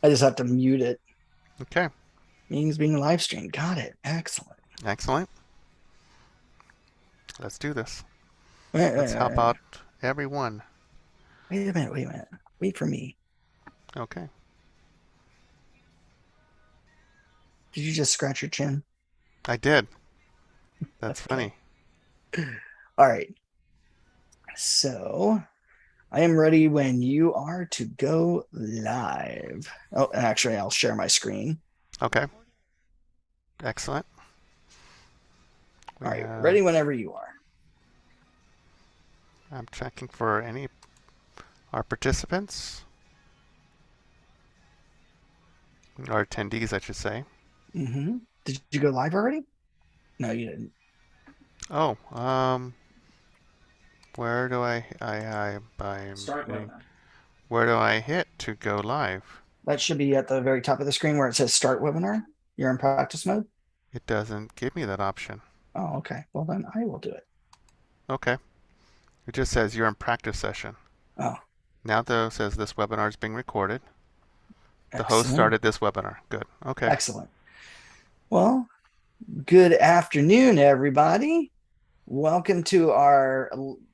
I just have to mute it. Okay, Meetings being live streamed. Got it. Excellent. excellent. Let's do this. Wait, Let's help out everyone. wait a minute. Wait a minute. Wait for me. Okay. Did you just scratch your chin? I did. That's Okay. funny. All right. So I am ready when you are to go live. Oh, and actually, I'll share my screen. Okay, excellent. All We right. Ready have, whenever you are. I'm checking for any our participants, our attendees, I should say. Did you go live already? No, you didn't. Oh, where do I'm Start hitting, webinar. where do I hit to go live? That should be at the very top of the screen where it says start webinar. You're in practice mode. It doesn't give me that option. Oh, okay. Well, then I will do it. Okay, it just says you're in practice session. Oh, Now though it says this webinar is being recorded. The host excellent. started this webinar. Good. Okay. Excellent. Well, good afternoon, everybody. Welcome to our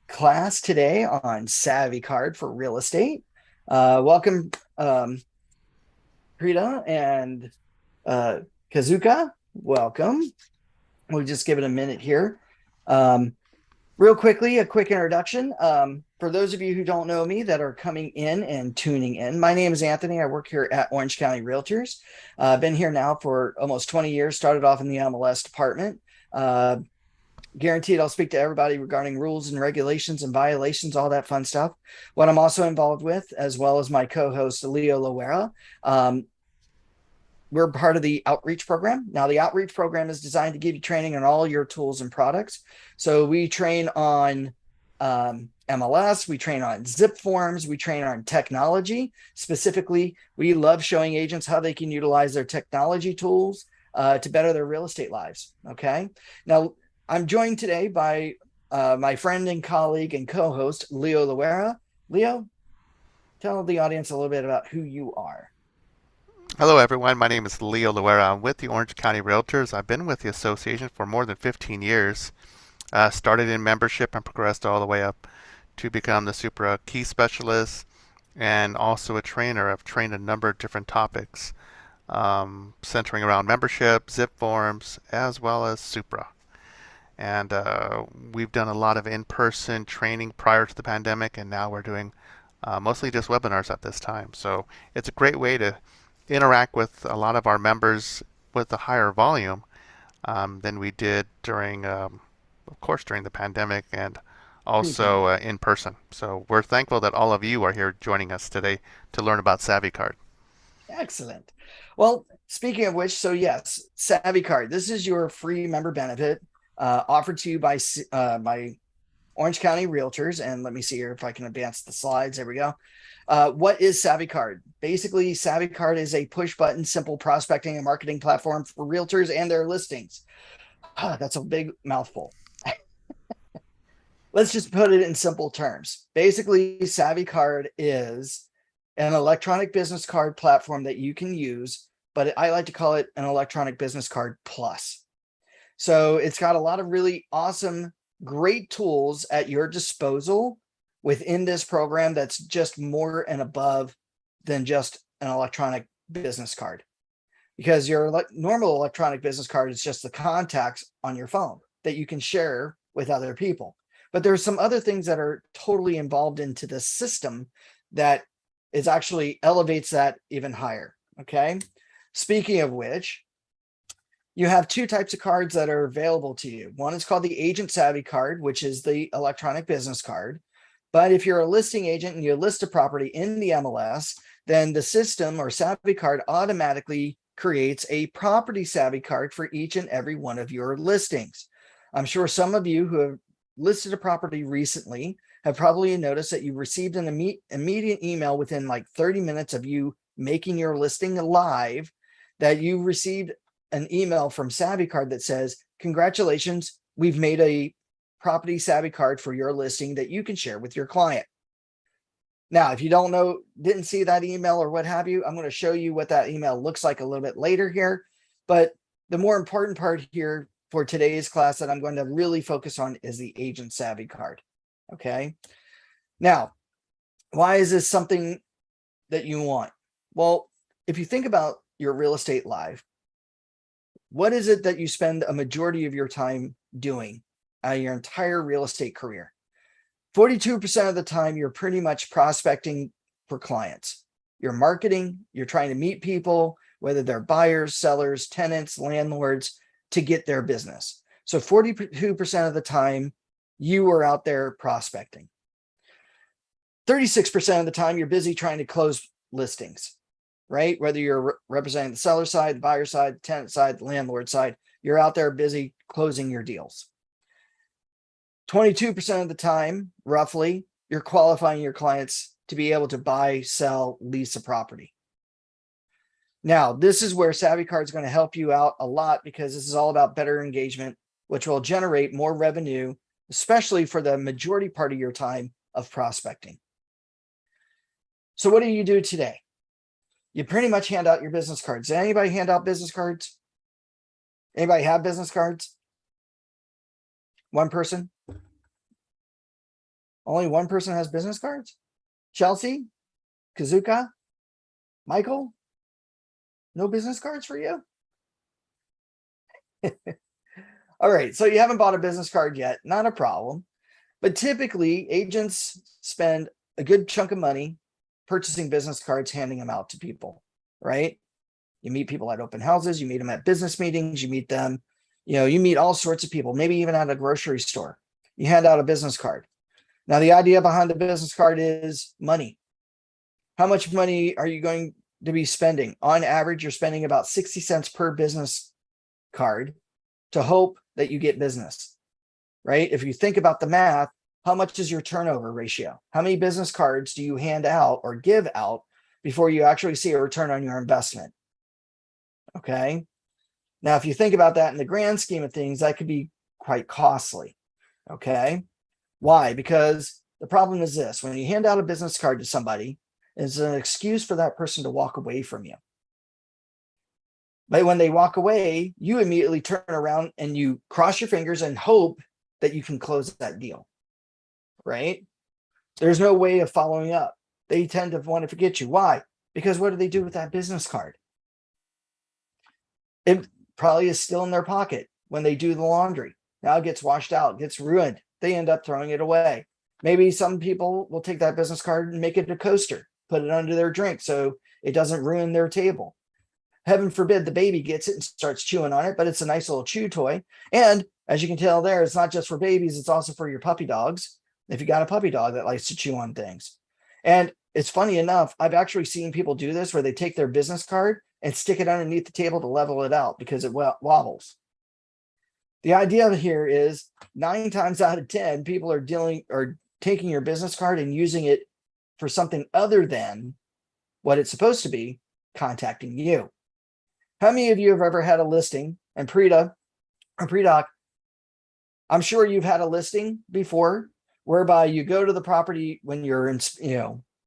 class today on SavvyCard for real estate. Welcome, Prita and uh, Kazuka. Welcome. We'll just give it a minute here. Um, Real quickly, a quick introduction. For those of you who don't know me that are coming in and tuning in, my name is Anthony. I work here at Orange County Realtors. I've been here now for almost 20 years, started off in the MLS department. Uh, Guaranteed I'll speak to everybody regarding rules and regulations and violations, all that fun stuff. What I'm also involved with, as well as my co host, Leo Loera, um, we're part of the outreach program. Now, the outreach program is designed to give you training on all your tools and products. So we train on MLS, we train on zip forms, we train on technology. Specifically, we love showing agents how they can utilize their technology tools to better their real estate lives. Okay. Now, I'm joined today by my friend and colleague and co host, Leo Loera. Leo, tell the audience a little bit about who you are. Hello, everyone. My name is Leo Loera. I'm with the Orange County Realtors. I've been with the association for more than 15 years. Started in membership and progressed all the way up to become the Supra Key Specialist and also a trainer. I've trained a number of different topics centering around membership, zip forms, as well as Supra. And we've done a lot of in-person training prior to the pandemic, and now we're doing mostly just webinars at this time. So it's a great way to interact with a lot of our members with a higher volume than we did during, of course, during the pandemic and also Pre-pandemic. in person. So we're thankful that all of you are here joining us today to learn about SavvyCard. Excellent. Well, speaking of which, so yes, SavvyCard. This is your free member benefit offered to you by Orange County Realtors. And let me see here if I can advance the slides. There we go. What is SavvyCard? Basically, SavvyCard is a push button, simple prospecting and marketing platform for realtors and their listings. That's a big mouthful. Let's just put it in simple terms. Basically, SavvyCard is an electronic business card platform that you can use, but I like to call it an electronic business card plus. So it's got a lot of really awesome, great tools at your disposal within this program that's just more and above than just an electronic business card. Because your normal electronic business card is just the contacts on your phone that you can share with other people. But there's some other things that are totally involved into the system that is actually elevates that even higher. Okay. Speaking of which, you have two types of cards that are available to you. One is called the Agent Savvy card, which is the electronic business card. But if you're a listing agent and you list a property in the MLS, then the system or Savvy card automatically creates a property savvy card for each and every one of your listings. I'm sure some of you who have listed a property recently have probably noticed that you received an immediate email within like 30 minutes of you making your listing live that you received an email from SavvyCard that says, congratulations, we've made a property savvy card for your listing that you can share with your client. Now, if you don't know, didn't see that email or what have you, I'm going to show you what that email looks like a little bit later here. But the more important part here for today's class that I'm going to really focus on is the Agent Savvy card. Okay. Now, why is this something that you want? Well, if you think about your real estate life, what is it that you spend a majority of your time doing your entire real estate career? 42% of the time, you're pretty much prospecting for clients. You're marketing, you're trying to meet people, whether they're buyers, sellers, tenants, landlords, to get their business. So 42% of the time, you are out there prospecting. 36% of the time, you're busy trying to close listings, right? Whether you're representing the seller side, the buyer side, the tenant side, the landlord side, you're out there busy closing your deals. 22% of the time, roughly, you're qualifying your clients to be able to buy, sell, lease a property. Now, this is where SavvyCard is going to help you out a lot, because this is all about better engagement, which will generate more revenue, especially for the majority part of your time of prospecting. So what do you do today? You pretty much hand out your business cards. Does anybody hand out business cards? Anybody have business cards? One person? Only one person has business cards? Chelsea? Kazuka? Michael? No business cards for you? All right, so you haven't bought a business card yet, not a problem. But typically, agents spend a good chunk of money purchasing business cards, handing them out to people, right? You meet people at open houses, you meet them at business meetings, you meet them, you meet all sorts of people, maybe even at a grocery store. You hand out a business card. Now, the idea behind the business card is money. How much money are you going to be spending? On average, you're spending about 60 cents per business card to hope that you get business, right? If you think about the math, how much is your turnover ratio? How many business cards do you hand out or give out before you actually see a return on your investment? Okay. Now, if you think about that in the grand scheme of things, that could be quite costly. Okay. Why? Because the problem is this: when you hand out a business card to somebody, it's an excuse for that person to walk away from you. But when they walk away, you immediately turn around and you cross your fingers and hope that you can close that deal, right? There's no way of following up. They tend to want to forget you. Why? Because what do they do with that business card? It probably is still in their pocket when they do the laundry. Now it gets washed out, gets ruined. They end up throwing it away. Maybe some people will take that business card and make it a coaster, put it under their drink so it doesn't ruin their table. Heaven forbid the baby gets it and starts chewing on it, but it's a nice little chew toy. And as you can tell there, it's not just for babies, it's also for your puppy dogs. If you got a puppy dog that likes to chew on things. And it's funny enough, I've actually seen people do this where they take their business card and stick it underneath the table to level it out because it wobbles. The idea here is 9 times out of 10, people are taking your business card and using it for something other than what it's supposed to be, contacting you. How many of you have ever had a listing? And Predoc, I'm sure you've had a listing before whereby you go to the property when you're in,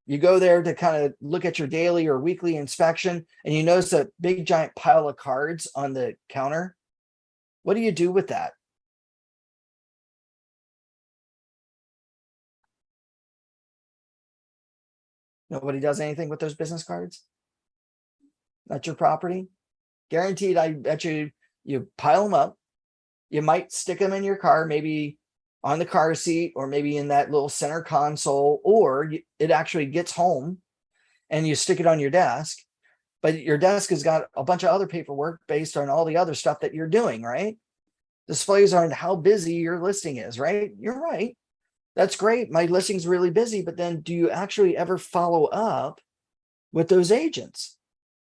you go there to kind of look at your daily or weekly inspection, and you notice a big giant pile of cards on the counter. What do you do with that? Nobody does anything with those business cards? That's your property? Guaranteed, I bet you pile them up. You might stick them in your car, maybe on the car seat, or maybe in that little center console, or it actually gets home and you stick it on your desk. But your desk has got a bunch of other paperwork based on all the other stuff that you're doing, right? Displays on how busy your listing is, right? You're right. That's great. My listing's really busy, but then do you actually ever follow up with those agents?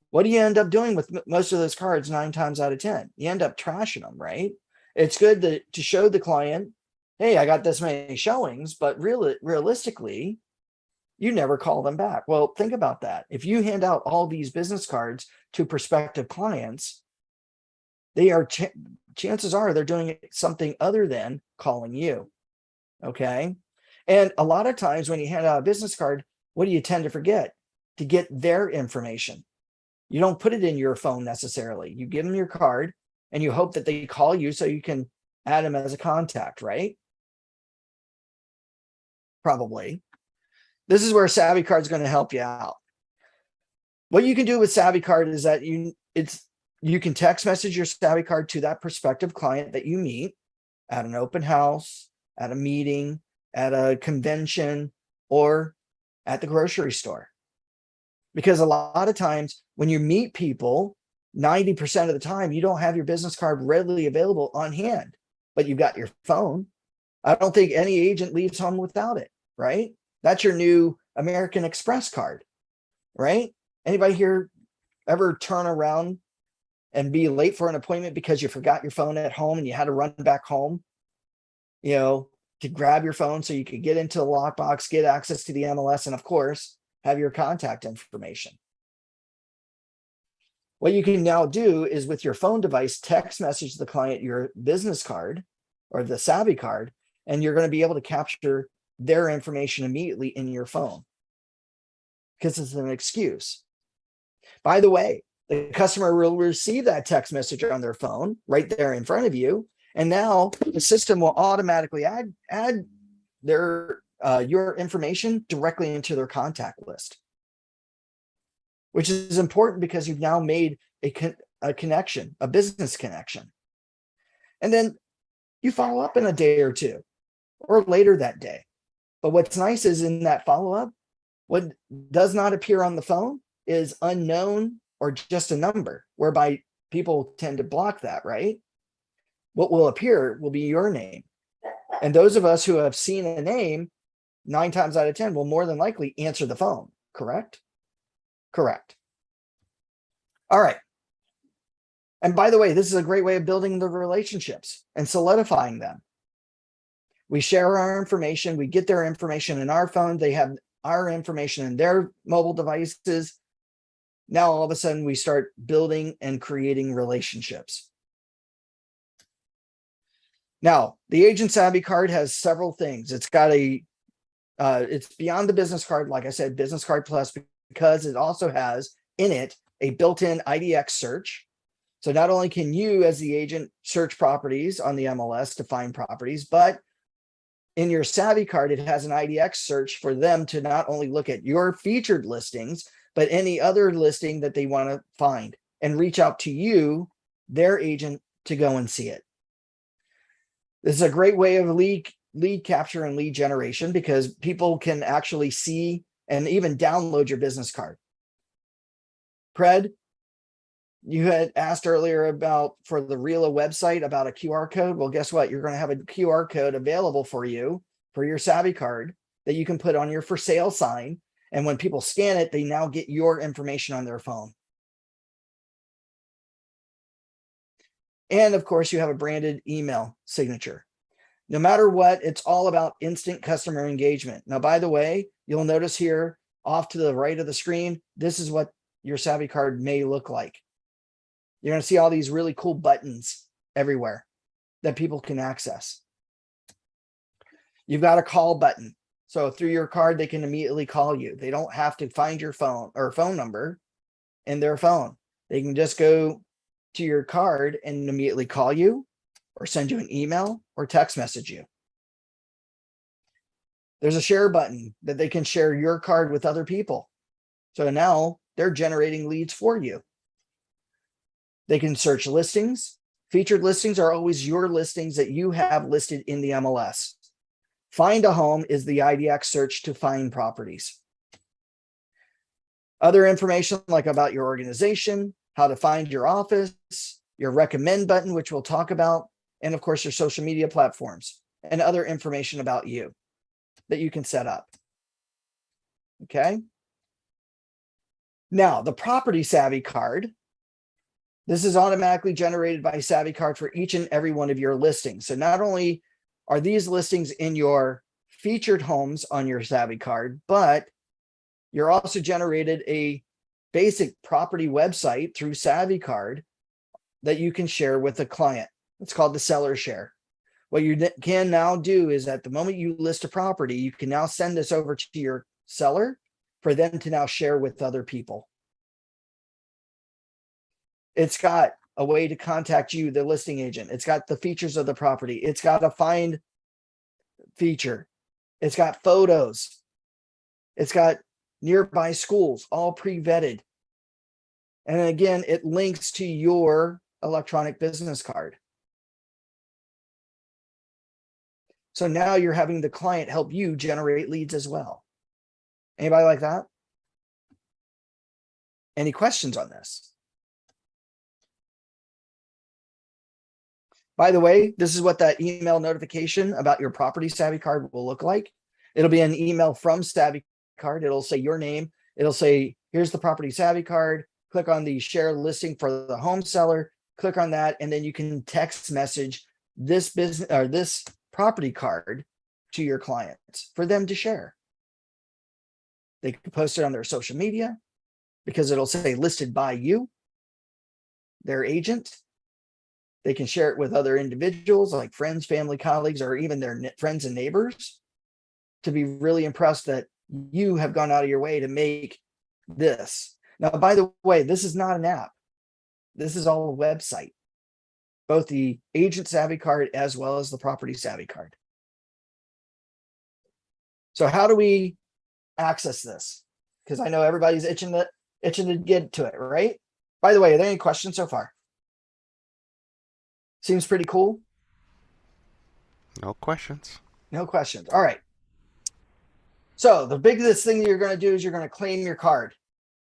What do you end up doing with most of those cards 9 times out of 10? You end up trashing them, right? It's good to show the client, hey, I got this many showings, but realistically, you never call them back. Well, think about that. If you hand out all these business cards to prospective clients, they are chances are they're doing something other than calling you. Okay. And a lot of times when you hand out a business card, what do you tend to forget? To get their information. You don't put it in your phone necessarily. You give them your card and you hope that they call you so you can add them as a contact, right? Probably. This is where SavvyCard is going to help you out. What you can do with SavvyCard is that you can text message your SavvyCard to that prospective client that you meet at an open house, at a meeting, at a convention, or at the grocery store. Because a lot of times when you meet people, 90% of the time, you don't have your business card readily available on hand, but you've got your phone. I don't think any agent leaves home without it, right? That's your new American Express card, right? Anybody here ever turn around and be late for an appointment because you forgot your phone at home and you had to run back home, to grab your phone so you could get into the lockbox, get access to the MLS, and of course, have your contact information. What you can now do is with your phone device, text message the client your business card or the SavvyCard, and you're going to be able to capture their information immediately in your phone because it's an excuse. By the way, the customer will receive that text message on their phone right there in front of you. And now the system will automatically add your information directly into their contact list, which is important because you've now made a connection, a business connection. And then you follow up in a day or two or later that day. But what's nice is in that follow-up, what does not appear on the phone is unknown or just a number, whereby people tend to block that, right? What will appear will be your name. And those of us who have seen a name 9 times out of 10 will more than likely answer the phone, correct? Correct. All right. And by the way, this is a great way of building the relationships and solidifying them. We share our information. We get their information in our phone. They have our information in their mobile devices. Now, all of a sudden, we start building and creating relationships. Now, the Agent SavvyCard has several things. It's got it's beyond the business card, like I said, Business Card Plus, because it also has in it a built-in IDX search. So not only can you, as the agent, search properties on the MLS to find properties, but in your SavvyCard, it has an IDX search for them to not only look at your featured listings, but any other listing that they want to find and reach out to you, their agent, to go and see it. This is a great way of lead capture and lead generation because people can actually see and even download your business card. Pred, you had asked earlier about for the Realtor website about a QR code. Well, guess what? You're going to have a QR code available for you for your SavvyCard that you can put on your for sale sign. And when people scan it, they now get your information on their phone. And of course, you have a branded email signature. No matter what, it's all about instant customer engagement. Now, by the way, you'll notice here off to the right of the screen, this is what your SavvyCard may look like. You're going to see all these really cool buttons everywhere that people can access. You've got a call button. So through your card, they can immediately call you. They don't have to find your phone or phone number in their phone. They can just go to your card and immediately call you or send you an email or text message you. There's a share button that they can share your card with other people. So now they're generating leads for you. They can search listings. Featured listings are always your listings that you have listed in the MLS. Find a home is the IDX search to find properties. Other information like about your organization, how to find your office, your recommend button, which we'll talk about, and of course your social media platforms and other information about you that you can set up. Okay. Now the Property SavvyCard. This is automatically generated by SavvyCard for each and every one of your listings. So not only are these listings in your featured homes on your SavvyCard, but you're also generated a basic property website through SavvyCard that you can share with a client. It's called the seller share. What you can now do is at the moment you list a property, you can now send this over to your seller for them to now share with other people. It's got a way to contact you, the listing agent. It's got the features of the property. It's got a find feature. It's got photos. It's got nearby schools, all pre-vetted. And again, it links to your electronic business card. So now you're having the client help you generate leads as well. Anybody like that? Any questions on this? By the way, this is what that email notification about your property savvy card will look like. It'll be an email from SavvyCard. It'll say your name. It'll say, here's the property savvy card. Click on the share listing for the home seller. Click on that. And then you can text message this business or this property card to your clients for them to share. They can post it on their social media because it'll say listed by you, their agent. They can share it with other individuals like friends, family, colleagues, or even their friends and neighbors to be really impressed that you have gone out of your way to make this. Now, by the way, this is not an app. This is all a website, both the agent savvy card as well as the property savvy card. So how do we access this? Because I know everybody's itching to get to it, right? By the way, are there any questions so far? Seems pretty cool. No questions. No questions. All right. So the biggest thing that you're going to do is you're going to claim your card.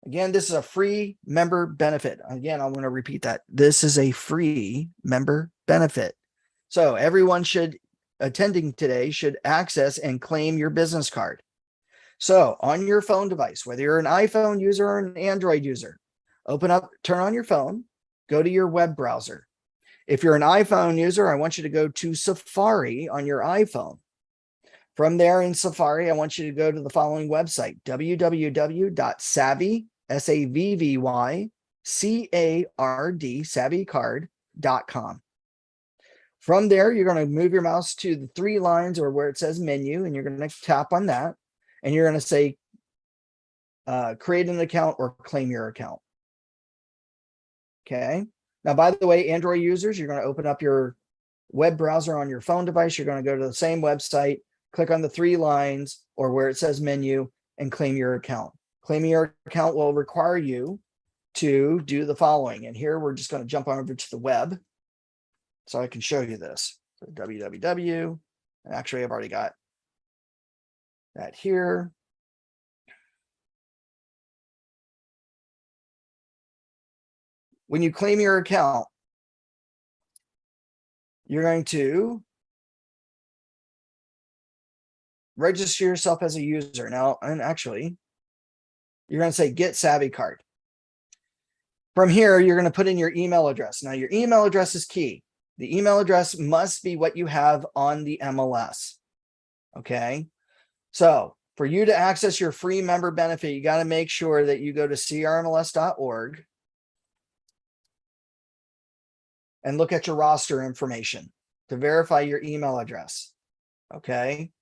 Again, this is a free member benefit. Again, I'm going to repeat that. This is a free member benefit. So everyone attending today should access and claim your business card. So on your phone device, whether you're an iPhone user or an Android user, turn on your phone, go to your web browser. If you're an iPhone user, I want you to go to Safari on your iPhone. From there in Safari, I want you to go to the following website, savvycard.com. From there, you're going to move your mouse to the three lines or where it says menu, and you're going to tap on that. And you're going to say, create an account or claim your account. Okay. Now, by the way, Android users, you're going to open up your web browser on your phone device. You're going to go to the same website, click on the three lines or where it says menu and claim your account. Claiming your account will require you to do the following. And here we're just going to jump over to the web so I can show you this. So www. And actually, I've already got that here. When you claim your account, you're going to register yourself as a user. Now, and actually, you're going to say get SavvyCard. From here, you're going to put in your email address. Now, your email address is key. The email address must be what you have on the MLS. Okay. So for you to access your free member benefit, you got to make sure that you go to crmls.org and look at your roster information to verify your email address. Okay.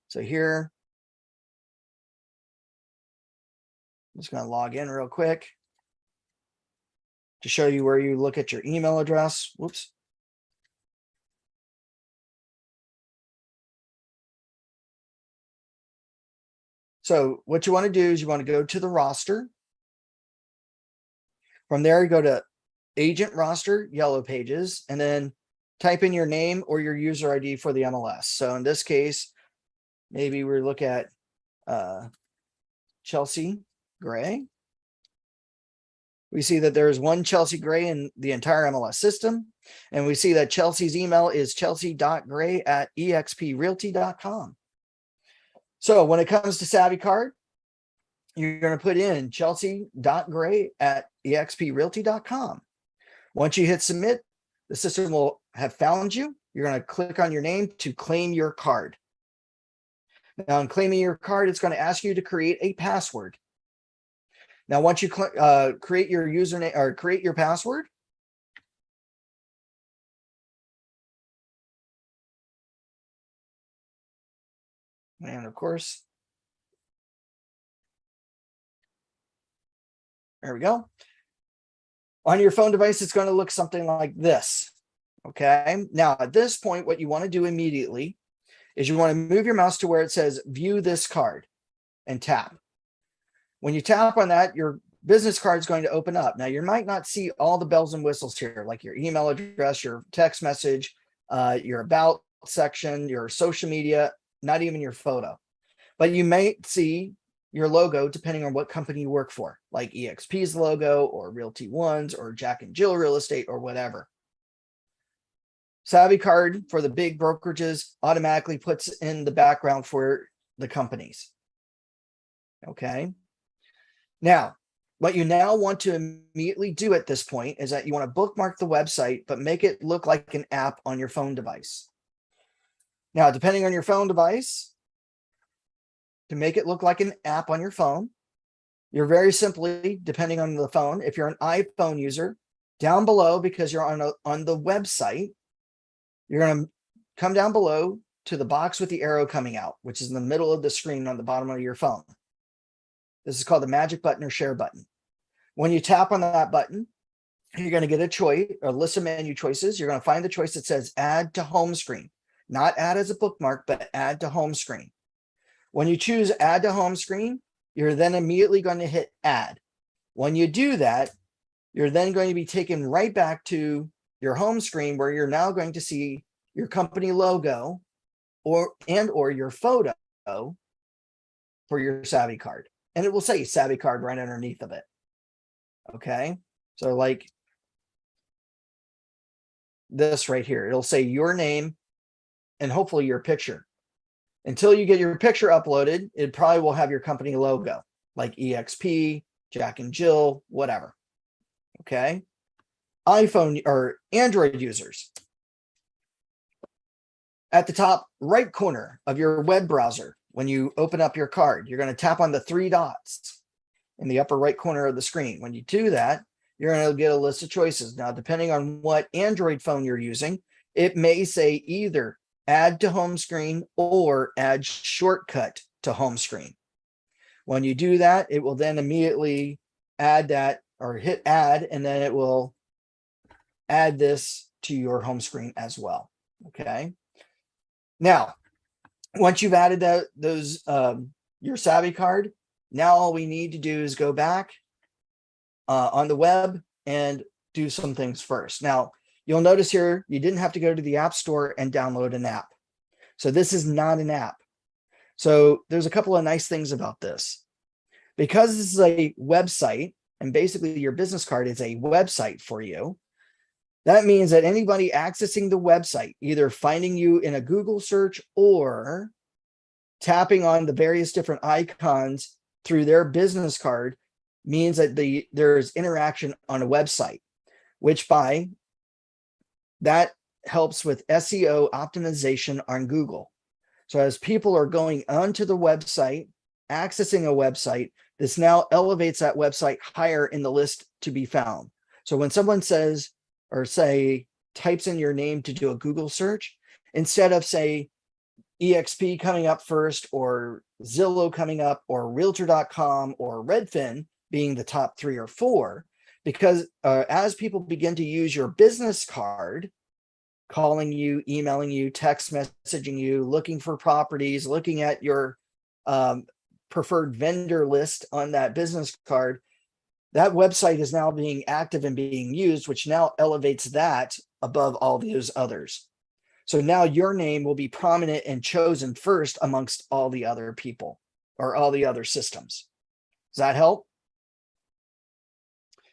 So here, I'm just going to log in real quick to show you where you look at your email address. Whoops. So what you want to do is you want to go to the roster. From there, you go to agent roster, yellow pages, and then type in your name or your user ID for the MLS. So in this case, maybe we look at Chelsea Gray. We see that there is one Chelsea Gray in the entire MLS system. And we see that Chelsea's email is chelsea.gray@exprealty.com. So when it comes to SavvyCard, you're going to put in chelsea.gray@exprealty.com. Once you hit submit, the system will have found you. You're going to click on your name to claim your card. Now, in claiming your card, it's going to ask you to create a password. Now, once you create your username or create your password, and of course, There we go. On your phone device, it's going to look something like this. Okay. Now, at this point, what you want to do immediately is you want to move your mouse to where it says view this card and tap. When you tap on that, your business card is going to open up. Now, you might not see all the bells and whistles here, like your email address, your text message, your about section, your social media, not even your photo. But you might see your logo depending on what company you work for, like EXP's logo or Realty One's or Jack and Jill Real Estate or whatever. SavvyCard for the big brokerages automatically puts in the background for the companies. Okay. Now, what you now want to immediately do at this point is that you want to bookmark the website, but make it look like an app on your phone device. Now, depending on your phone device, to make it look like an app on your phone, you're very simply, depending on the phone, if you're an iPhone user, down below, because you're on the website, you're going to come down below to the box with the arrow coming out, which is in the middle of the screen on the bottom of your phone. This is called the magic button or share button. When you tap on that button, you're going to get a choice, a list of menu choices. You're going to find the choice that says add to home screen, not add as a bookmark, but add to home screen. When you choose add to home screen, you're then immediately going to hit add. When you do that, you're then going to be taken right back to your home screen where you're now going to see your company logo or your photo for your SavvyCard. And it will say SavvyCard right underneath of it. Okay. So like this right here, it'll say your name and hopefully your picture. Until you get your picture uploaded, it probably will have your company logo like EXP, Jack and Jill, whatever. Okay. iPhone or Android users. At the top right corner of your web browser, when you open up your card, you're going to tap on the three dots in the upper right corner of the screen. When you do that, you're going to get a list of choices. Now, depending on what Android phone you're using, it may say either add to home screen or add shortcut to home screen. When you do that, it will then immediately add that or hit add, and then it will add this to your home screen as well. Okay. Now, once you've added those your SavvyCard, now all we need to do is go back on the web and do some things first. Now, you'll notice here, you didn't have to go to the App Store and download an app. So this is not an app. So there's a couple of nice things about this. Because this is a website, and basically your business card is a website for you, that means that anybody accessing the website, either finding you in a Google search or tapping on the various different icons through their business card, means that there's interaction on a website, which by that helps with SEO optimization on Google. So as people are going onto the website, accessing a website, this now elevates that website higher in the list to be found. So when someone says, or say, types in your name to do a Google search, instead of say EXP coming up first or Zillow coming up or Realtor.com or Redfin being the top 3 or 4, because as people begin to use your business card, calling you, emailing you, text messaging you, looking for properties, looking at your preferred vendor list on that business card, that website is now being active and being used, which now elevates that above all those others. So now your name will be prominent and chosen first amongst all the other people or all the other systems. Does that help?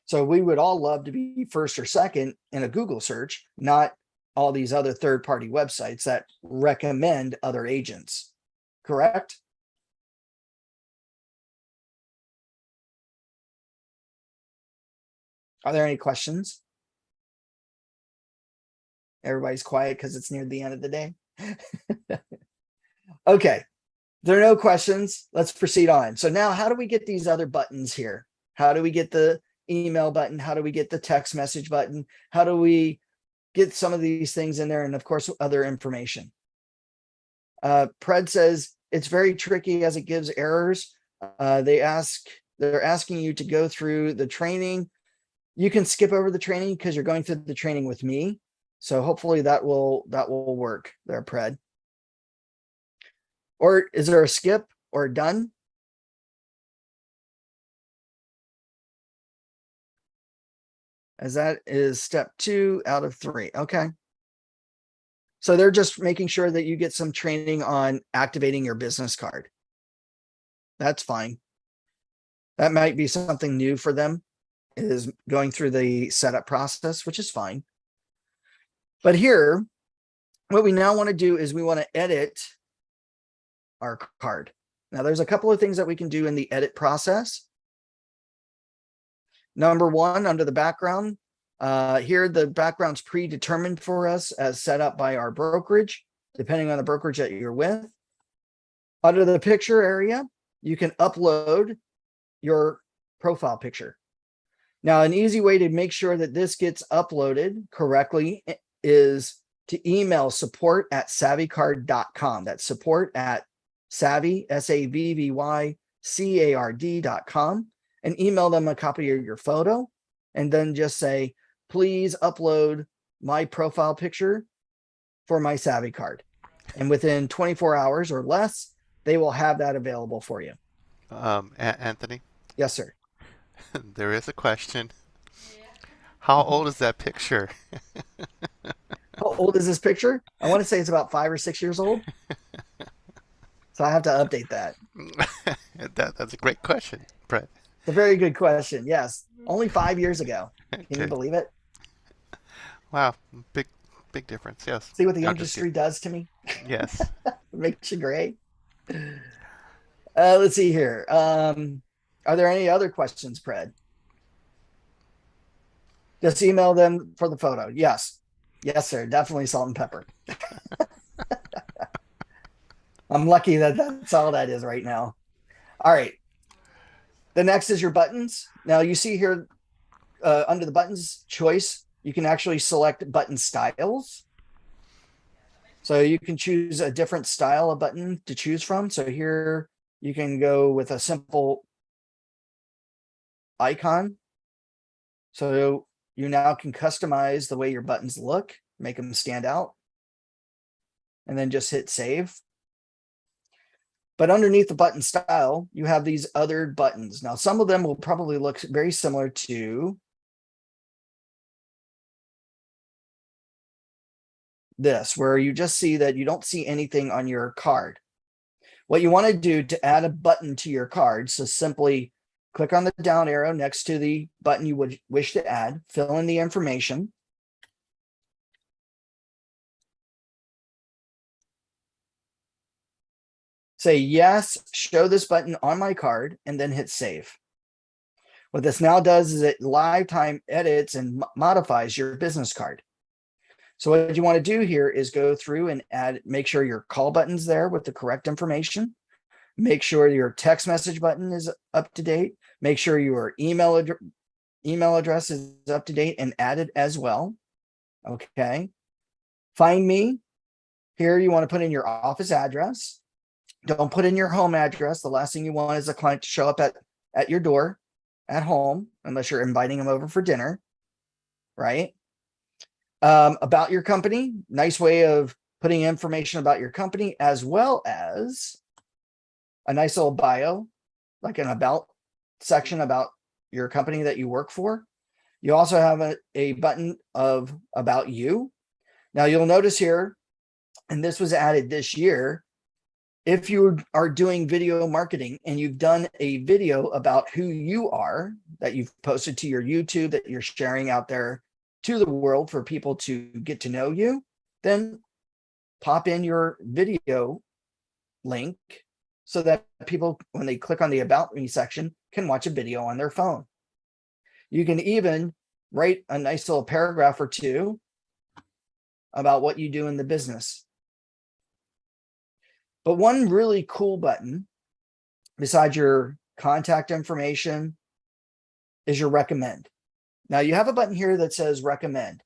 So we would all love to be first or second in a Google search, not all these other third-party websites that recommend other agents, correct? Are there any questions? Everybody's quiet because it's near the end of the day. Okay, there are no questions. Let's proceed on. So now how do we get these other buttons here? How do we get the email button? How do we get the text message button? How do we get some of these things in there? And of course, other information. Pred says it's very tricky as it gives errors. They ask they're asking you to go through the training. You can skip over the training because you're going through the training with me. So hopefully that will work there, Pred. Or is there a skip or done? As that is step 2 out of 3. Okay. So they're just making sure that you get some training on activating your business card. That's fine. That might be something new for them, is going through the setup process, which is fine. But here, what we now want to do is we want to edit our card. Now there's a couple of things that we can do in the edit process. Number 1, under the background, here the background's predetermined for us as set up by our brokerage, depending on the brokerage that you're with. Under the picture area, you can upload your profile picture. Now, an easy way to make sure that this gets uploaded correctly is to email support@savvycard.com. That's support@savvy, SAVVYCARD.com, and email them a copy of your photo, and then just say, please upload my profile picture for my SavvyCard. And within 24 hours or less, they will have that available for you. Anthony, Yes, sir. there is a question. How old is that picture? How old is this picture? I want to say it's about 5 or 6 years old. So I have to update that. That's a great question, Brett. It's a very good question. Yes. Only 5 years ago. Can you Okay. believe it? Wow, big difference. Yes. See what the I'm just industry does to me? kidding. Yes. It makes you great. Let's see here. Are there any other questions, Pred? Just email them for the photo. Yes. Yes, sir. Definitely salt and pepper. I'm lucky that that's all that is right now. All right. The next is your buttons. Now you see here under the buttons choice, you can actually select button styles. So you can choose a different style of button to choose from. So here you can go with a simple icon. So you now can customize the way your buttons look, make them stand out, and then just hit save. But underneath the button style, you have these other buttons. Now, some of them will probably look very similar to this, where you just see that you don't see anything on your card. What you want to do to add a button to your card, so simply click on the down arrow next to the button you would wish to add, fill in the information. Say, yes, show this button on my card, and then hit save. What this now does is it live time edits and modifies your business card. So what you want to do here is go through and make sure your call button's there with the correct information. Make sure your text message button is up to date. Make sure your email address is up to date and added as well. Okay. Find me. Here you want to put in your office address. Don't put in your home address. The last thing you want is a client to show up at your door at home, unless you're inviting them over for dinner, right? About your company, nice way of putting information about your company, as well as a nice little bio, like an about section about your company that you work for. You also have a button of about you. Now you'll notice here, and this was added this year, if you are doing video marketing and you've done a video about who you are that you've posted to your YouTube, that you're sharing out there to the world for people to get to know you, then pop in your video link so that people, when they click on the About Me section, can watch a video on their phone. You can even write a nice little paragraph or two about what you do in the business. But one really cool button, besides your contact information, is your recommend. Now you have a button here that says recommend.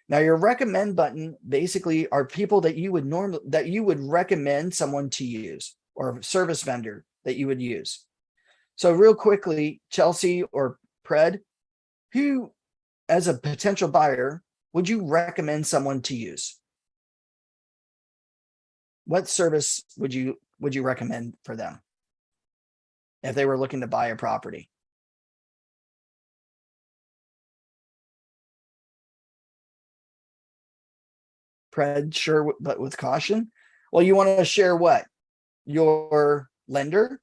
Now your recommend button basically are people that you would recommend someone to use, or a service vendor that you would use. So real quickly, Chelsea or Pred, who, as a potential buyer, would you recommend someone to use? What service would you recommend for them if they were looking to buy a property? Pred, sure, but with caution. Well, you want to share what? Your lender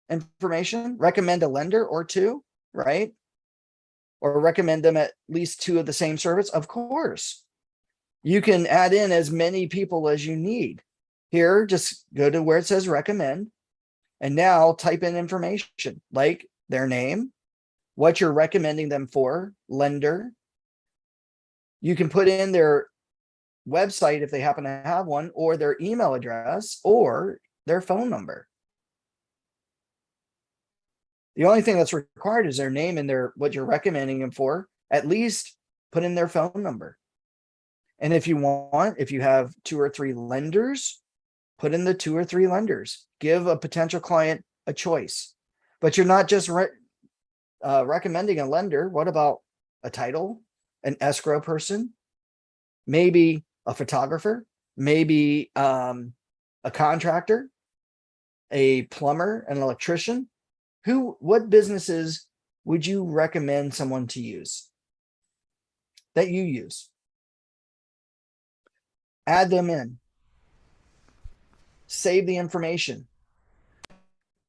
information? Recommend a lender or two, right? Or recommend them at least two of the same service? Of course. You can add in as many people as you need. Here, just go to where it says recommend. And now type in information like their name, what you're recommending them for, lender. You can put in their website if they happen to have one, or their email address, or their phone number. The only thing that's required is their name and their what you're recommending them for. At least put in their phone number. And if you want, if you have 2 or 3 lenders, put in the 2 or 3 lenders. Give a potential client a choice. But you're not just recommending a lender. What about a title, an escrow person, maybe a photographer, maybe a contractor, a plumber, an electrician? What businesses would you recommend someone to use that you use? Add them in. Save the information.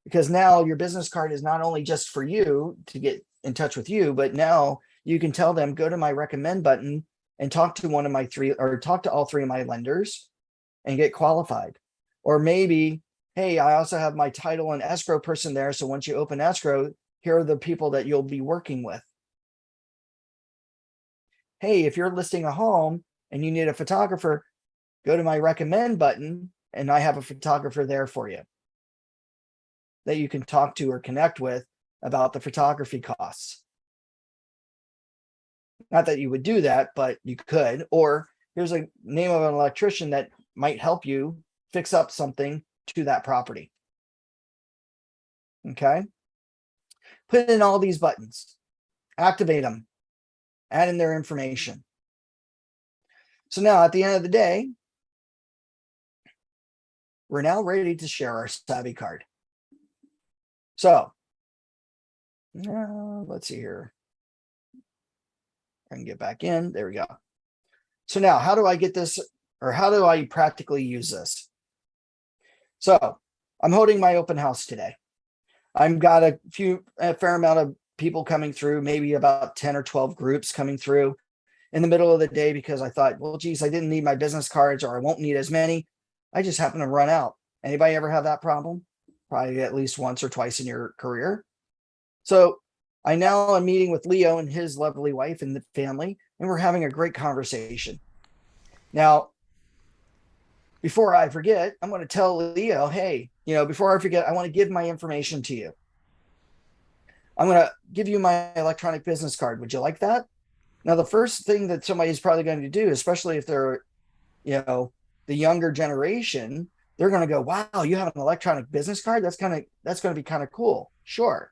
Because now your business card is not only just for you to get in touch with you, but now you can tell them, go to my recommend button and talk to one of my 3, or talk to all 3 of my lenders and get qualified. Or maybe, hey, I also have my title and escrow person there. So once you open escrow, here are the people that you'll be working with. Hey, if you're listing a home and you need a photographer, go to my recommend button and I have a photographer there for you that you can talk to or connect with about the photography costs. Not that you would do that, but you could. Or here's a name of an electrician that might help you fix up something to that property. Okay. Put in all these buttons, activate them, add in their information. So now at the end of the day, we're now ready to share our SavvyCard. So let's see here. I can get back in. There we go. So now how do I get this, or how do I practically use this? So I'm holding my open house today. I've got a fair amount of people coming through, maybe about 10 or 12 groups coming through in the middle of the day, because I thought, well, geez, I didn't need my business cards, or I won't need as many. I just happen to run out. Anybody ever have that problem? Probably at least once or twice in your career. So I now am meeting with Leo and his lovely wife and the family, and we're having a great conversation. Now, before I forget, I'm going to tell Leo, hey, before I forget, I want to give my information to you. I'm going to give you my electronic business card. Would you like that? Now, the first thing that somebody's probably going to do, especially if they're, the younger generation, they're going to go, wow, you have an electronic business card? That's going to be kind of cool. Sure.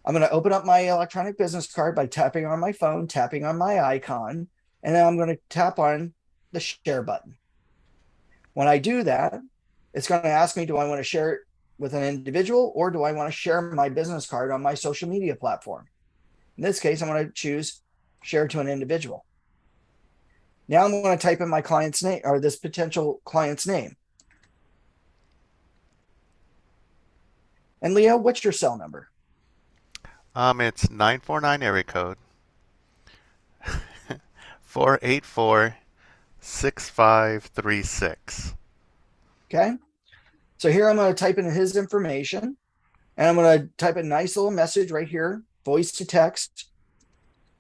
I'm going to open up my electronic business card by tapping on my phone, tapping on my icon, and then I'm going to tap on the share button. When I do that, it's going to ask me, do I want to share it with an individual, or do I want to share my business card on my social media platform? In this case, I'm going to choose share to an individual. Now I'm going to type in my client's name, or this potential client's name. And Leo, what's your cell number? It's 949 area code 484-6536. Okay. So here I'm going to type in his information, and I'm going to type a nice little message right here, voice to text.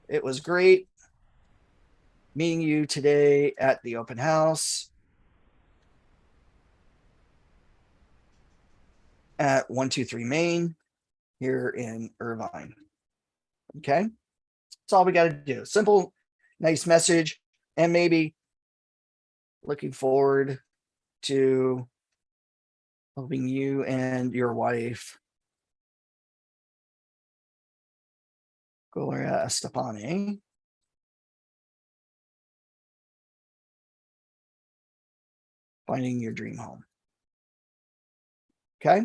It was great meeting you today at the open house at 123 Main here in Irvine. Okay. That's all we got to do. Simple, nice message. And maybe looking forward to helping you and your wife Gloria Estefani. Finding your dream home. Okay.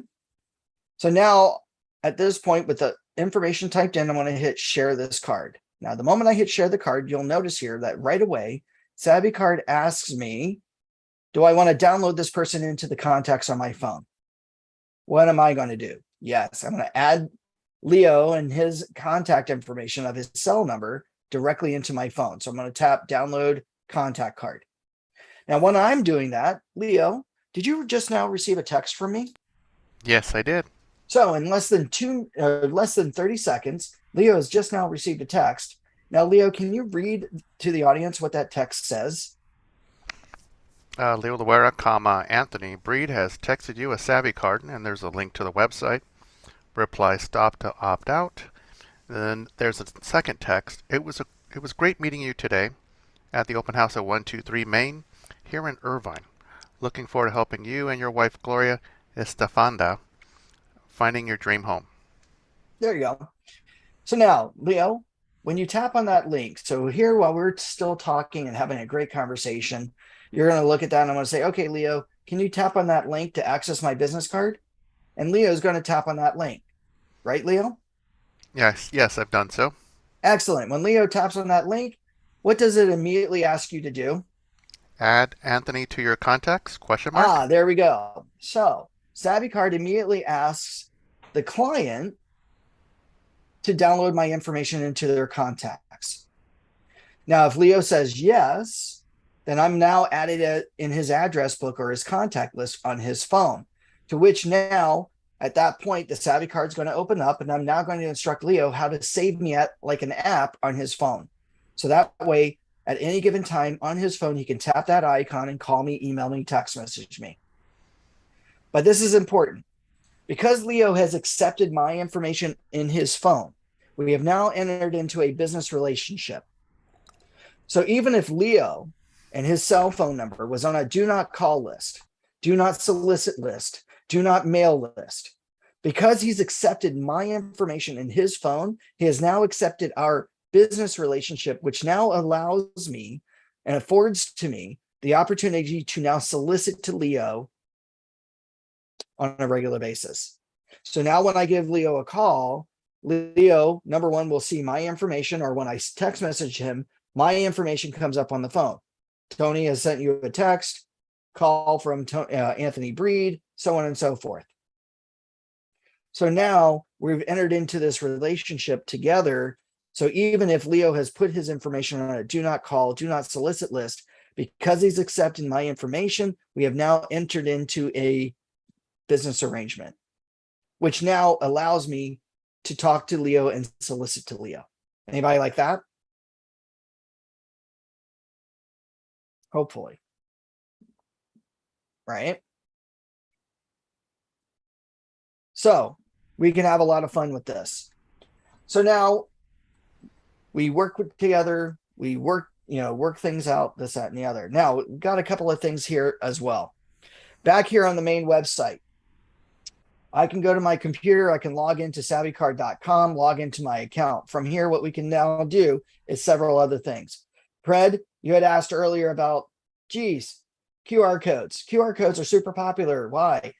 So now at this point, with the information typed in, I'm going to hit share this card. Now, the moment I hit share the card, you'll notice here that right away, SavvyCard asks me, do I want to download this person into the contacts on my phone? What am I going to do? Yes, I'm going to add Leo and his contact information of his cell number directly into my phone. So I'm going to tap download contact card. Now, when I'm doing that, Leo, did you just now receive a text from me? Yes, I did. So in less than 30 seconds, Leo has just now received a text. Now, Leo, can you read to the audience what that text says? Leo Loera, Anthony, Bried has texted you a SavvyCard, and there's a link to the website. Reply stop to opt out. Then there's a second text. It was great meeting you today at the open house at 123 Main here in Irvine. Looking forward to helping you and your wife Gloria Estefanda finding your dream home. There you go. So now, Leo, when you tap on that link, so here while we're still talking and having a great conversation, you're going to look at that and I'm going to say, okay, Leo, can you tap on that link to access my business card? And Leo's going to tap on that link. Right, Leo? Yes, I've done so. Excellent. When Leo taps on that link, what does it immediately ask you to do? Add Anthony to your contacts? ? There we go. So SavvyCard immediately asks the client to download my information into their contacts. Now, if Leo says yes, then I'm now added it in his address book or his contact list on his phone, to which now at that point, the SavvyCard is going to open up and I'm now going to instruct Leo how to save me at like an app on his phone. So that way, at any given time on his phone, he can tap that icon and call me, email me, text message me. But this is important. Because Leo has accepted my information in his phone, we have now entered into a business relationship. So even if Leo and his cell phone number was on a do not call list, do not solicit list, do not mail list, because he's accepted my information in his phone, he has now accepted our business relationship, which now allows me and affords to me the opportunity to now solicit to Leo on a regular basis. So now when I give Leo a call, Leo, number one, will see my information, or when I text message him, my information comes up on the phone. Tony has sent you a text, call from Anthony Bried, so on and so forth. So now we've entered into this relationship together. So even if Leo has put his information on a do not call, do not solicit list, because he's accepting my information, we have now entered into a business arrangement, which now allows me to talk to Leo and solicit to Leo. Anybody like that? Hopefully. Right? So we can have a lot of fun with this. So now we work together, we work things out, this, that, and the other. Now we've got a couple of things here as well. Back here on the main website, I can go to my computer, I can log into SavvyCard.com, log into my account. From here, what we can now do is several other things. Pred, you had asked earlier about, geez, QR codes. QR codes are super popular. Why?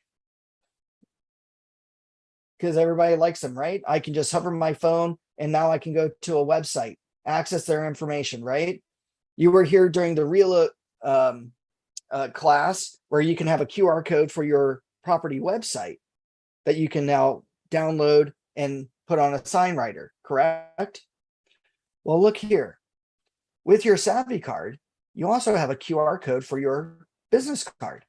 Because everybody likes them, right? I can just hover my phone and now I can go to a website, access their information, right? You were here during the real class where you can have a QR code for your property website that you can now download and put on a sign writer, correct? Well, look here. With your SavvyCard, you also have a QR code for your business card.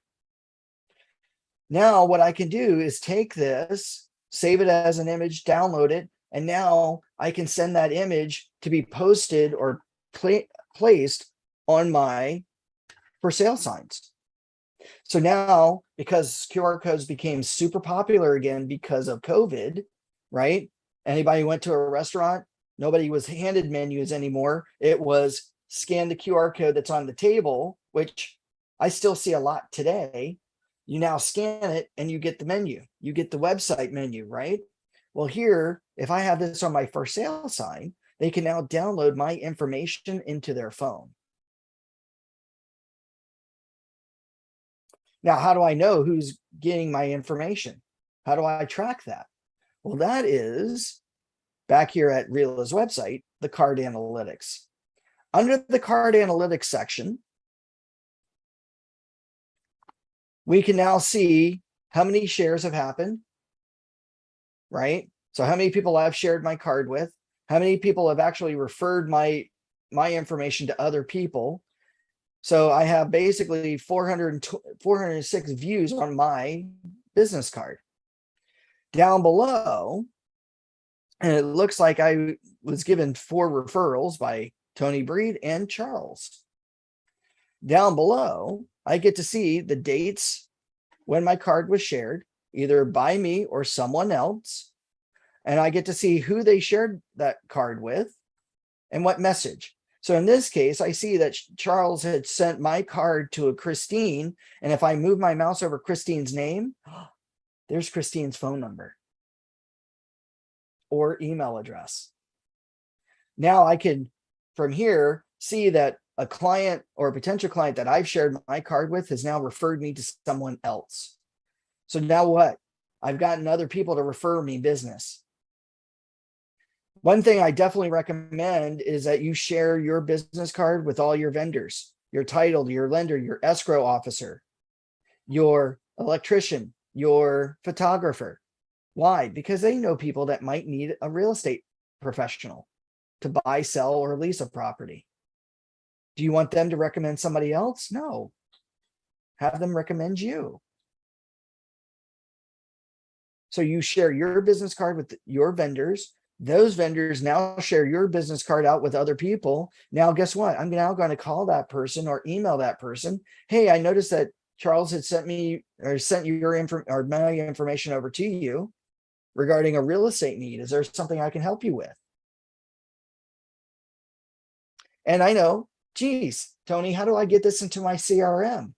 Now, what I can do is take this, save it as an image, download it, and now I can send that image to be posted or placed on my for sale signs. So now, because QR codes became super popular again because of COVID, right? Anybody went to a restaurant, nobody was handed menus anymore. It was scan the QR code that's on the table, which I still see a lot today. You now scan it and you get the menu. You get the website menu, right? Well, here, if I have this on my for sale sign, they can now download my information into their phone. Now, how do I know who's getting my information? How do I track that? Well, that is back here at Reala's website, the card analytics. Under the card analytics section, we can now see how many shares have happened, right? So how many people I've shared my card with, how many people have actually referred my information to other people. So I have basically 406 views on my business card. Down below, and it looks like I was given 4 referrals by Tony Bried and Charles. Down below, I get to see the dates when my card was shared, either by me or someone else. And I get to see who they shared that card with and what message. So in this case, I see that Charles had sent my card to a Christine. And if I move my mouse over Christine's name, there's Christine's phone number or email address. Now I can, from here, see that a client or a potential client that I've shared my card with has now referred me to someone else. So now what? I've gotten other people to refer me business. One thing I definitely recommend is that you share your business card with all your vendors, your title, your lender, your escrow officer, your electrician, your photographer. Why? Because they know people that might need a real estate professional to buy, sell, or lease a property. Do you want them to recommend somebody else? No. Have them recommend you. So you share your business card with your vendors. Those vendors now share your business card out with other people. Now, guess what? I'm now going to call that person or email that person. Hey, I noticed that Charles had sent me or sent your my information over to you regarding a real estate need. Is there something I can help you with? And I know, geez, Tony, how do I get this into my CRM?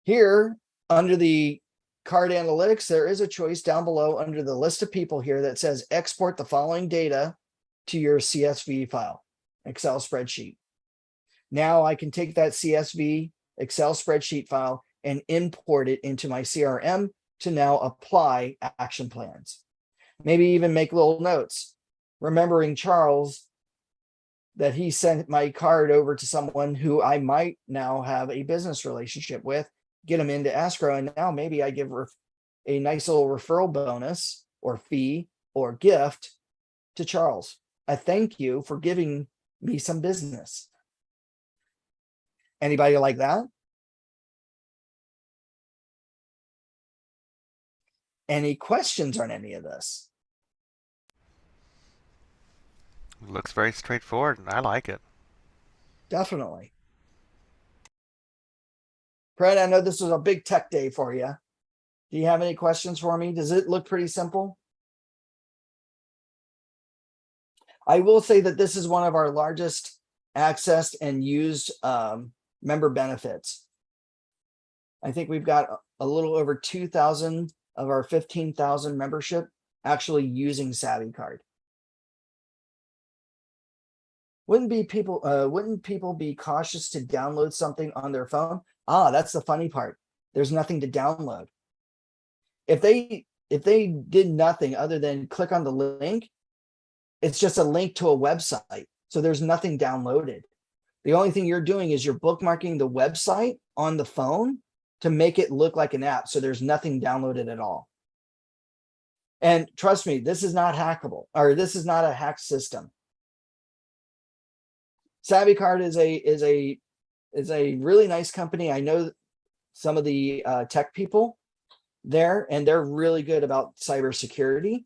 Here, under the card analytics, there is a choice down below under the list of people here that says export the following data to your CSV file, Excel spreadsheet. Now I can take that CSV Excel spreadsheet file and import it into my CRM to now apply action plans. Maybe even make little notes, remembering Charles that he sent my card over to someone who I might now have a business relationship with, get them into escrow. And now maybe I give a nice little referral bonus or fee or gift to Charles. I thank you for giving me some business. Anybody like that? Any questions on any of this? Looks very straightforward, and I like it. Definitely. Fred, I know this was a big tech day for you. Do you have any questions for me? Does it look pretty simple? I will say that this is one of our largest accessed and used member benefits. I think we've got a little over 2,000 of our 15,000 membership actually using SavvyCard. Wouldn't people be cautious to download something on their phone? That's the funny part. There's nothing to download. If they did nothing other than click on the link, it's just a link to a website. So there's nothing downloaded. The only thing you're doing is you're bookmarking the website on the phone to make it look like an app. So there's nothing downloaded at all. And trust me, this is not hackable, or this is not a hack system. SavvyCard is a really nice company. I know some of the tech people there, and they're really good about cybersecurity.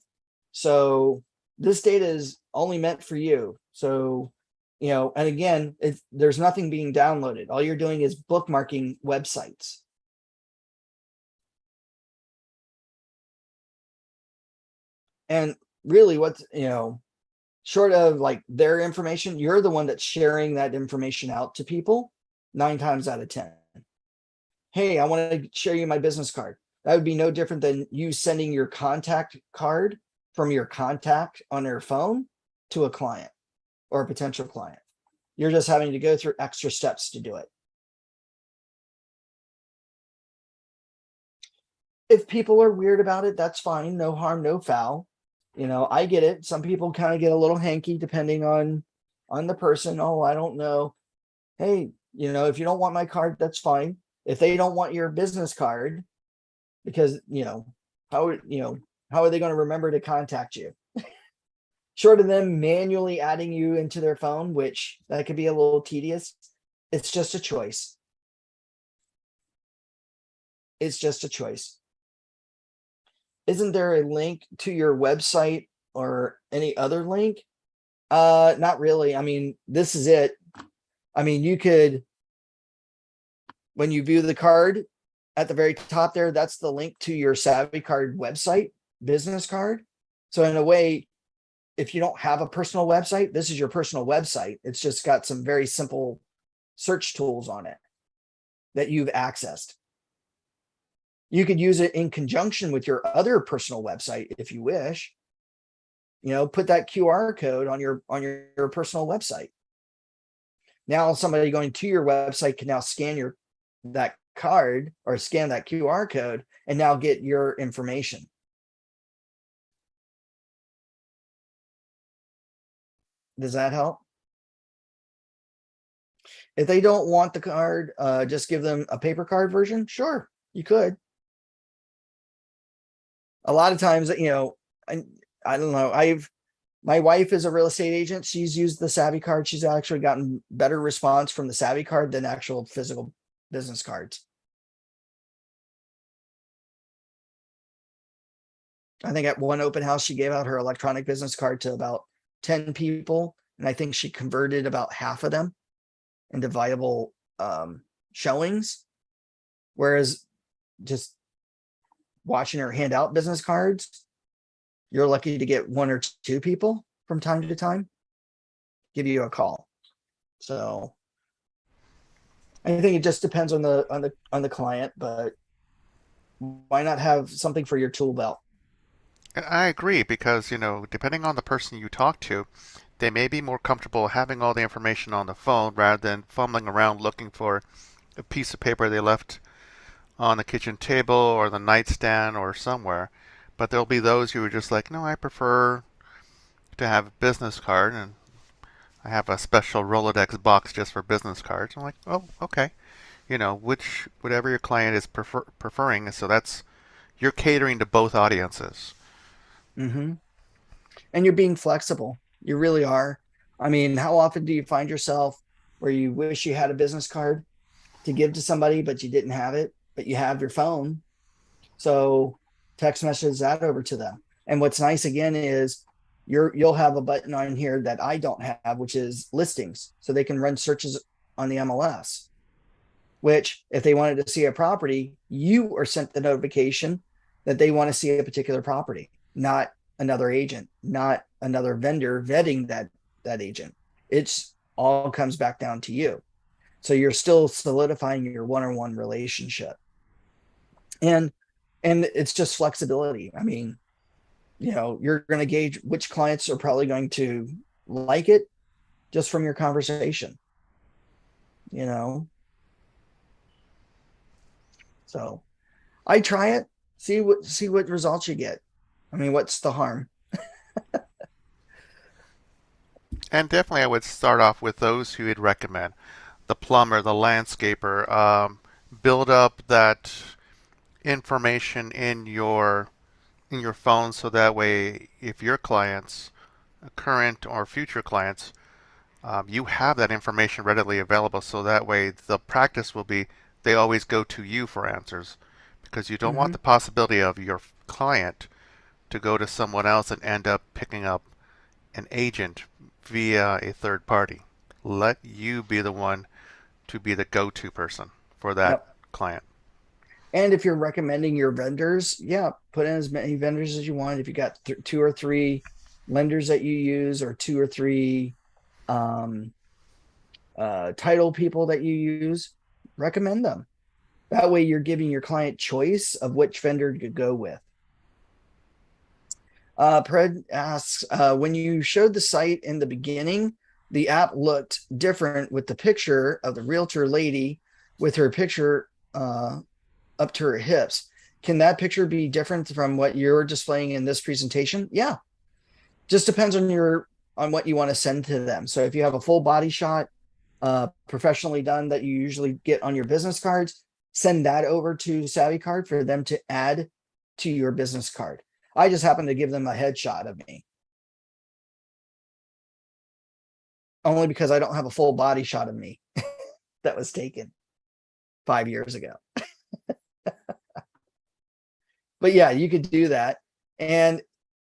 So this data is only meant for you. So, you know, and again, there's nothing being downloaded. All you're doing is bookmarking websites. And really what's, you know, short of like their information, you're the one that's sharing that information out to people 9 times out of 10. Hey, I want to share you my business card. That would be no different than you sending your contact card from your contact on their phone to a client or a potential client. You're just having to go through extra steps to do it. If people are weird about it, that's fine. No harm, no foul. I get it. Some people kind of get a little hanky depending on the person. Oh, I don't know. Hey, if you don't want my card, that's fine. If they don't want your business card, because how are they going to remember to contact you? Short of them manually adding you into their phone, which that could be a little tedious. It's just a choice. It's just a choice. Isn't there a link to your website or any other link? Not really. I mean, this is it. I mean, you could, when you view the card at the very top there, that's the link to your SavvyCard website, business card. So in a way, if you don't have a personal website, this is your personal website. It's just got some very simple search tools on it that you've accessed. You could use it in conjunction with your other personal website if you wish. Put that QR code on your personal website. Now somebody going to your website can now scan that card or scan that QR code and now get your information. Does that help? If they don't want the card, just give them a paper card version. Sure, you could. A lot of times, I don't know. My wife is a real estate agent. She's used the SavvyCard. She's actually gotten better response from the SavvyCard than actual physical business cards. I think at one open house, she gave out her electronic business card to about 10 people. And I think she converted about half of them into viable showings. Whereas just watching her hand out business cards, you're lucky to get 1 or 2 people from time to time give you a call. So I think it just depends on the client, but why not have something for your tool belt? And I agree because, depending on the person you talk to, they may be more comfortable having all the information on the phone rather than fumbling around looking for a piece of paper they left on the kitchen table or the nightstand or somewhere. But there'll be those who are just like, no, I prefer to have a business card, and I have a special Rolodex box just for business cards. I'm like, oh, okay. Whatever your client is preferring. So you're catering to both audiences. Mm-hmm. And you're being flexible. You really are. I mean, how often do you find yourself where you wish you had a business card to give to somebody, but you didn't have it, but you have your phone? So text message that over to them. And what's nice again is you'll have a button on here that I don't have, which is listings. So they can run searches on the MLS, which if they wanted to see a property, you are sent the notification that they want to see a particular property, not another agent, not another vendor vetting that agent. It's all comes back down to you. So you're still solidifying your one-on-one relationship. And it's just flexibility. I mean, you're going to gauge which clients are probably going to like it just from your conversation. So I try it, see what results you get. I mean, what's the harm? And definitely, I would start off with those who you'd recommend: the plumber, the landscaper. Build up that information in your phone, so that way, if your clients, current or future clients, you have that information readily available. So that way, the practice will be they always go to you for answers, because you don't want Mm-hmm. the possibility of your client to go to someone else and end up picking up an agent via a third party. Let you be the one to be the go-to person for that Yep. client. And if you're recommending your vendors, yeah, put in as many vendors as you want. If you got 2 or 3 lenders that you use, or 2 or 3 um, title people that you use, recommend them. That way you're giving your client choice of which vendor to go with. Pred asks, when you showed the site in the beginning, the app looked different with the picture of the realtor lady with her picture up to her hips. Can that picture be different from what you're displaying in this presentation? Yeah, just depends on what you want to send to them. So if you have a full body shot, professionally done that you usually get on your business cards, send that over to SavvyCard for them to add to your business card. I just happen to give them a headshot of me, only because I don't have a full body shot of me that was taken 5 years ago. But yeah, you could do that. And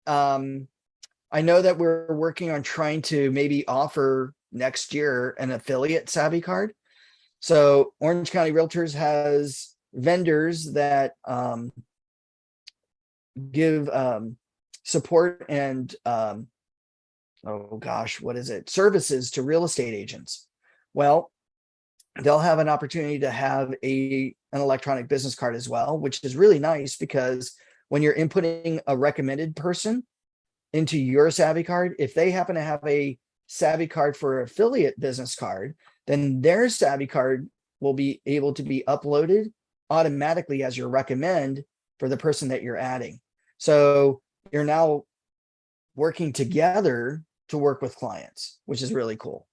I know that we're working on trying to maybe offer next year an affiliate SavvyCard. So Orange County Realtors has vendors that give support and oh gosh, what is it? Services to real estate agents. Well, they'll have an opportunity to have an electronic business card as well, which is really nice because when you're inputting a recommended person into your SavvyCard, if they happen to have a SavvyCard for affiliate business card, then their SavvyCard will be able to be uploaded automatically as your recommend for the person that you're adding. So you're now working together to work with clients, which is really cool.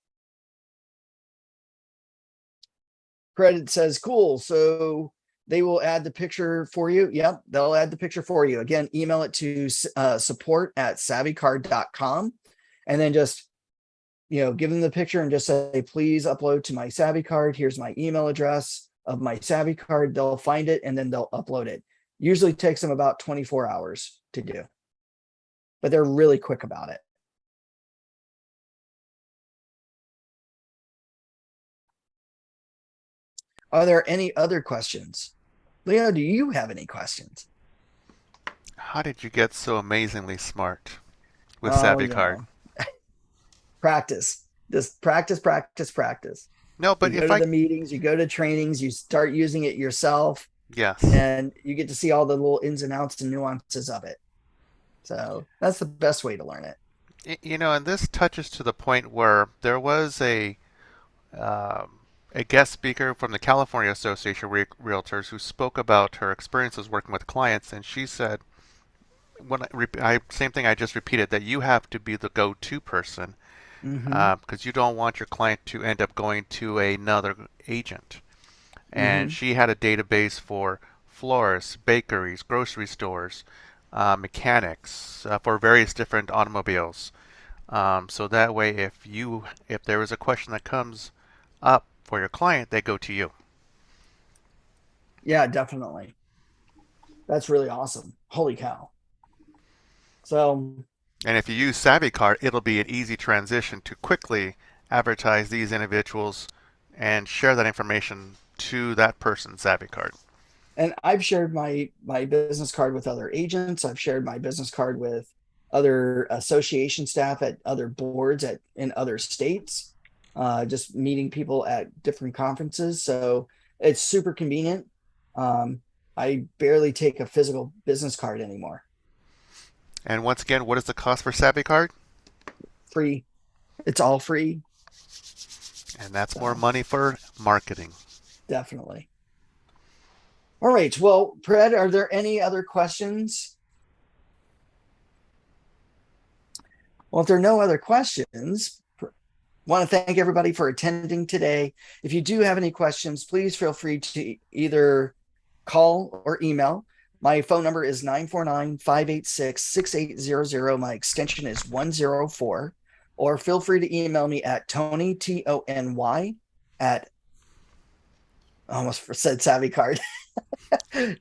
Credit says, cool. So they will add the picture for you. Yep, they'll add the picture for you. Again, email it to support@savvycard.com and then just, give them the picture and just say, please upload to my SavvyCard. Here's my email address of my SavvyCard. They'll find it and then they'll upload it. Usually takes them about 24 hours to do, but they're really quick about it. Are there any other questions? Leo, do you have any questions? How did you get so amazingly smart with Oh, SavvyCard? Practice. Just practice, practice, practice. No, You but go if to I the meetings, you go to trainings, you start using it yourself, yes. and you get to see all the little ins and outs and nuances of it. So that's the best way to learn it. And this touches to the point where there was a guest speaker from the California Association of Realtors who spoke about her experiences working with clients, and she said, same thing I just repeated, that you have to be the go-to person Mm-hmm. because you don't want your client to end up going to another agent. And Mm-hmm. she had a database for florists, bakeries, grocery stores, mechanics for various different automobiles. So that way, if there is a question that comes up for your client, they go to you. Yeah, definitely. That's really awesome. Holy cow. So And if you use SavvyCard, it'll be an easy transition to quickly advertise these individuals and share that information to that person's SavvyCard. and I've shared my business card with other agents. I've shared my business card with other association staff at other boards in other states. Just meeting people at different conferences. So it's super convenient. I barely take a physical business card anymore. And once again, what is the cost for SavvyCard? Free. It's all free. And that's more So money for marketing. definitely. All right. Well, Pred, are there any other questions? Well, if there are no other questions, want to thank everybody for attending today. If you do have any questions, please feel free to either call or email. My phone number is 949-586-6800. My extension is 104. Or feel free to email me at Tony, Tony, at I almost said SavvyCard.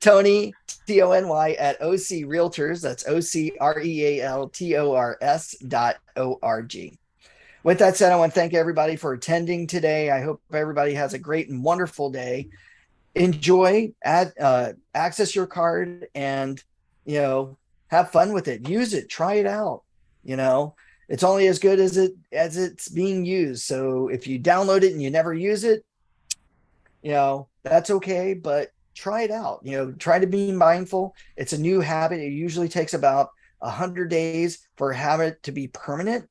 Tony, Tony, at OC Realtors. That's OCREALTORS.org. With that said, I want to thank everybody for attending today. I hope everybody has a great and wonderful day. Enjoy, access your card, and have fun with it. Use it, try it out. It's only as good as it's being used. So if you download it and you never use it, that's okay. But try it out. Try to be mindful. It's a new habit. It usually takes about 100 days for habit to be permanent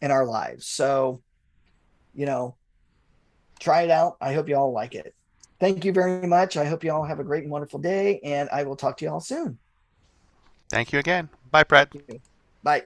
in our lives. So, you know, try it out. I hope you all like it. Thank you very much. I hope you all have a great and wonderful day, and I will talk to you all soon. Thank you again. Bye, Brett. Thank you. Bye.